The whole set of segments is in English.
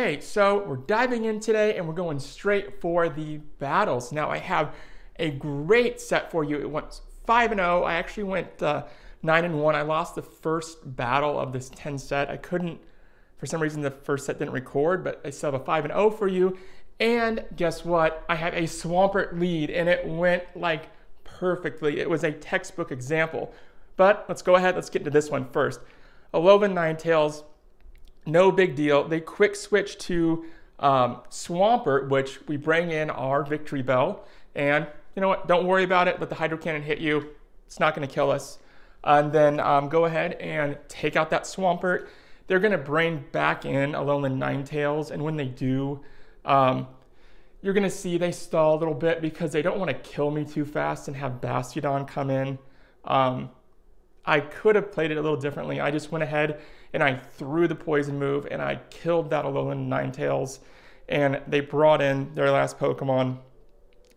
Okay, so we're diving in today and we're going straight for the battles. Now I have a great set for you. It went 5-0. I actually went 9-1. I lost the first battle of this 10 set. I couldn't, for some reason the first set didn't record, but I still have a 5-0 for you. And guess what? I have a Swampert lead and it went like perfectly. It was a textbook example. But let's go ahead, let's get into this one first. Alolan Ninetales, no big deal. They quick switch to Swampert, which we bring in our Victreebel. And you know what? Don't worry about it. Let the Hydro Cannon hit you. It's not going to kill us. And then go ahead and take out that Swampert. They're going to bring back in Alolan Ninetales. And when they do, you're going to see they stall a little bit because they don't want to kill me too fast and have Bastiodon come in. I could have played it a little differently. I just went ahead and I threw the poison move and I killed that Alolan Ninetales. And they brought in their last Pokemon,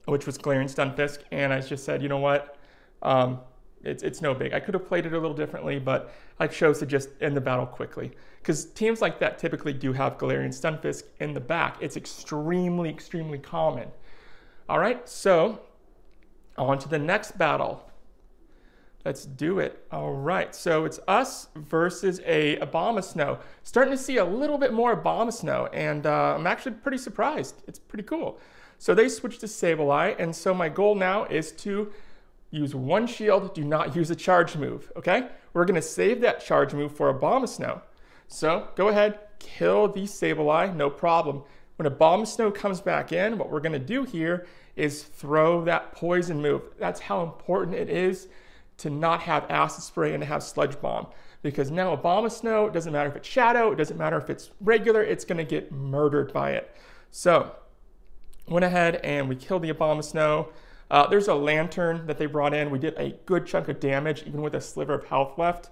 which was Galarian Stunfisk. And I just said, you know what? It's no big. I could have played it a little differently, but I chose to just end the battle quickly. Because teams like that typically do have Galarian Stunfisk in the back. It's extremely, extremely common. All right, so on to the next battle. Let's do it. All right, so it's us versus a Abomasnow. Starting to see a little bit more Abomasnow, and I'm actually pretty surprised. It's pretty cool. So they switched to Sableye, and so my goal now is to use one shield, do not use a charge move, okay? We're gonna save that charge move for Abomasnow. So go ahead, kill the Sableye, no problem. When Abomasnow comes back in, what we're gonna do here is throw that poison move. That's how important it is to not have Acid Spray and to have Sludge Bomb. Because now Abomasnow, it doesn't matter if it's Shadow, it doesn't matter if it's regular, it's gonna get murdered by it. So, went ahead and we killed the Abomasnow. There's a Lantern that they brought in. We did a good chunk of damage, even with a sliver of health left.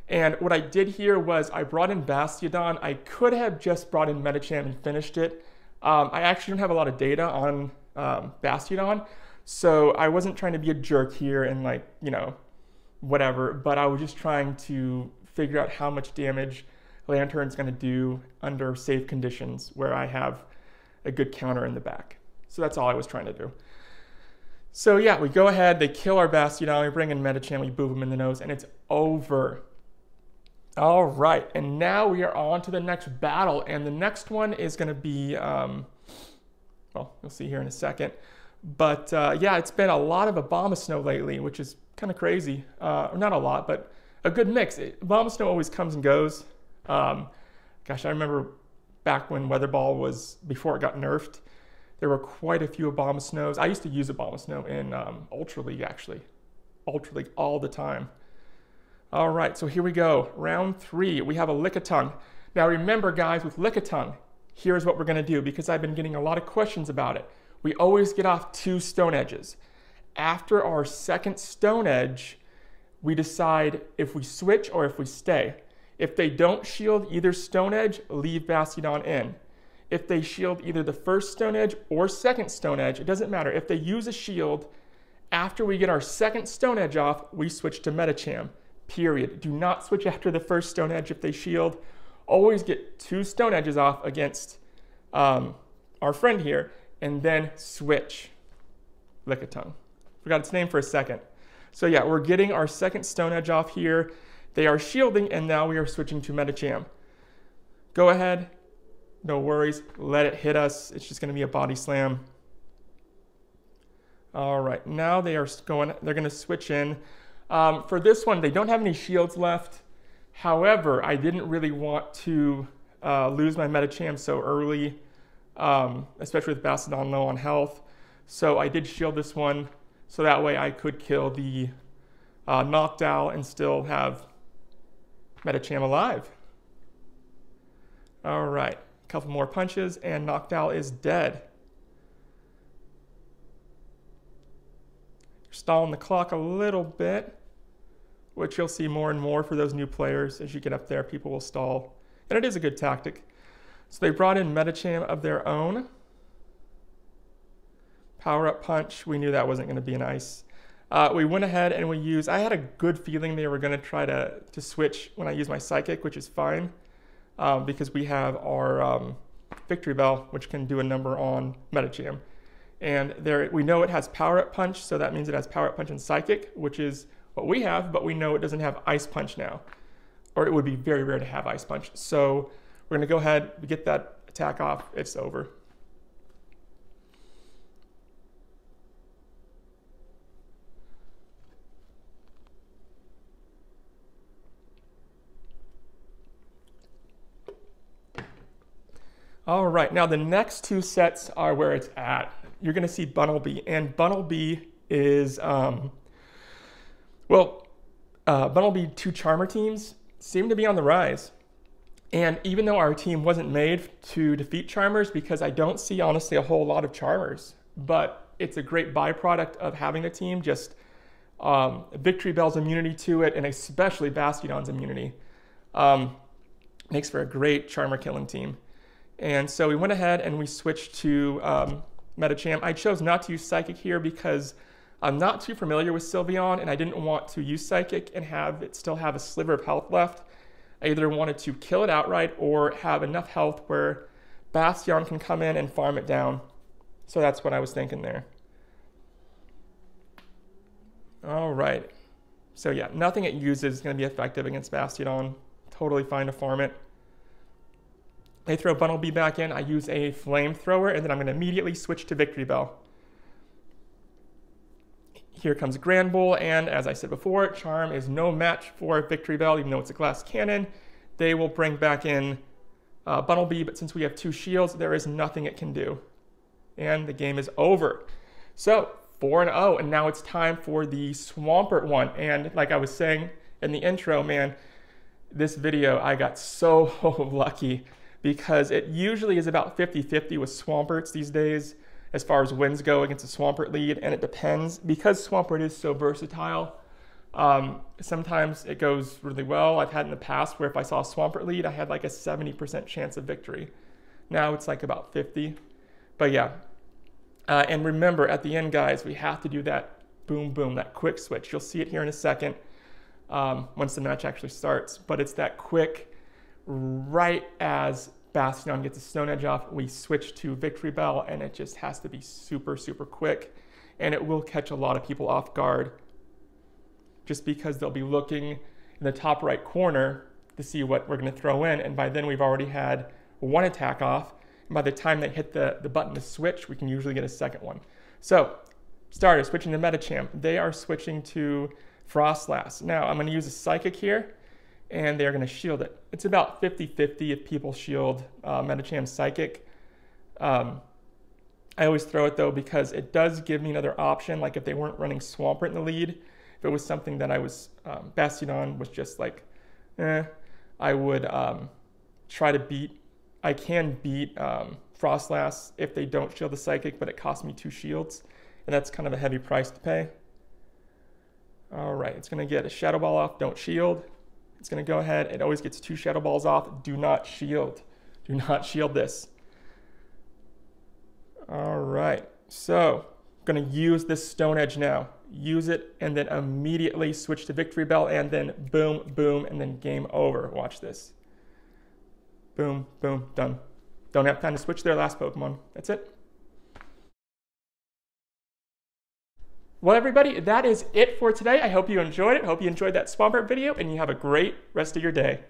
And what I did here was I brought in Bastiodon. I could have just brought in Medicham and finished it. I actually don't have a lot of data on Bastiodon, so I wasn't trying to be a jerk here and like, you know, whatever, but I was just trying to figure out how much damage Lantern's gonna do under safe conditions where I have a good counter in the back. So that's all I was trying to do. So yeah, we go ahead, they kill our Bastiodon, we bring in Medicham, we boop him in the nose, and it's over. All right, and now we are on to the next battle, and the next one is gonna be, well, you'll see here in a second. But yeah, it's been a lot of Abomasnow lately, which is kind of crazy. Not a lot, but a good mix. Abomasnow always comes and goes. Gosh, I remember back when Weather Ball was, before it got nerfed, there were quite a few Abomasnows. I used to use Abomasnow in Ultra League, actually. Ultra League all the time. All right, so here we go. Round 3, we have a Lickitung. Now remember, guys, with Lickitung, here's what we're going to do, because I've been getting a lot of questions about it. We always get off 2 Stone Edges. After our second Stone Edge, we decide if we switch or if we stay. If they don't shield either Stone Edge, leave Bastiodon in. If they shield either the first Stone Edge or second Stone Edge, it doesn't matter. If they use a shield, after we get our second Stone Edge off, we switch to Medicham, period. Do not switch after the first Stone Edge if they shield. Always get 2 Stone Edges off against our friend here, and then switch Lickitung. Forgot its name for a second. So yeah, we're getting our second Stone Edge off here. They are shielding, and now we are switching to Medicham. Go ahead, no worries, let it hit us. It's just gonna be a body slam. All right, now they're gonna switch in. For this one, they don't have any shields left. However, I didn't really want to lose my Medicham so early, especially with Bastiodon low on health. So I did shield this one, so that way I could kill the Noctowl and still have Medicham alive. All right, a couple more punches and Noctowl is dead. Stalling the clock a little bit, which you'll see more and more for those new players. As you get up there, people will stall, and it is a good tactic. So they brought in Medicham of their own. Power up punch, we knew that wasn't going to be nice. We went ahead and we used, I had a good feeling they were going to try to switch when I used my Psychic, which is fine, because we have our Victreebel, which can do a number on Medicham. And there, we know it has Power Up Punch, so that means it has Power Up Punch and Psychic, which is what we have, but we know it doesn't have Ice Punch now. Or it would be very rare to have Ice Punch. So we're gonna go ahead, get that attack off, it's over. All right, now the next two sets are where it's at. You're gonna see Bunnelby, and Bunnelby is, Bunnelby 2 Charmer teams seem to be on the rise. And even though our team wasn't made to defeat Charmers, because I don't see, honestly, a whole lot of Charmers, but it's a great byproduct of having a team, just Victreebel's immunity to it, and especially Bastiodon's immunity, makes for a great Charmer killing team. And so we went ahead and we switched to Medicham. I chose not to use Psychic here because I'm not too familiar with Sylveon, and I didn't want to use Psychic and have it still have a sliver of health left. I either wanted to kill it outright or have enough health where Bastiodon can come in and farm it down. So that's what I was thinking there. All right. So yeah, nothing it uses is going to be effective against Bastiodon. Totally fine to farm it. They throw Bunnelby back in. I use a Flamethrower, and then I'm going to immediately switch to Victreebel. Here comes Granbull, and as I said before, Charm is no match for Victreebel, even though it's a glass cannon. They will bring back in Bunnelby, but since we have 2 shields, there is nothing it can do. And the game is over. So, 4-0, and now it's time for the Swampert one. And like I was saying in the intro, man, this video, I got so lucky because it usually is about 50-50 with Swamperts these days as far as wins go against a Swampert lead, and it depends. Because Swampert is so versatile, sometimes it goes really well. I've had in the past where if I saw a Swampert lead, I had like a 70% chance of victory. Now it's like about 50. But yeah, and remember at the end, guys, we have to do that boom, boom, that quick switch. You'll see it here in a second once the match actually starts, but it's that quick, right as Bastiodon gets a Stone Edge off, we switch to Victreebel, and it just has to be super, super quick, and it will catch a lot of people off guard just because they'll be looking in the top right corner to see what we're going to throw in, and by then we've already had 1 attack off, and by the time they hit the button to switch, we can usually get a second one. So, starters switching to Medicham. They are switching to Frostlass. Now, I'm going to use a Psychic here, and they're going to shield it. It's about 50-50 if people shield Medicham's Psychic. I always throw it though because it does give me another option, like if they weren't running Swampert in the lead, if it was something that I was, Bastiodon was just like, I would try to beat, I can beat Frostlass if they don't shield the Psychic, but it costs me 2 shields, and that's kind of a heavy price to pay. All right, it's going to get a Shadow Ball off, don't shield. It's going to go ahead, it always gets 2 Shadow Balls off. Do not shield. Do not shield this. All right, so I'm going to use this Stone Edge now. Use it and then immediately switch to Victreebel, and then boom, boom, and then game over. Watch this. Boom, boom, done. Don't have time to switch their last Pokemon. That's it. Well, everybody, that is it for today. I hope you enjoyed it. I hope you enjoyed that Swampert video, and you have a great rest of your day.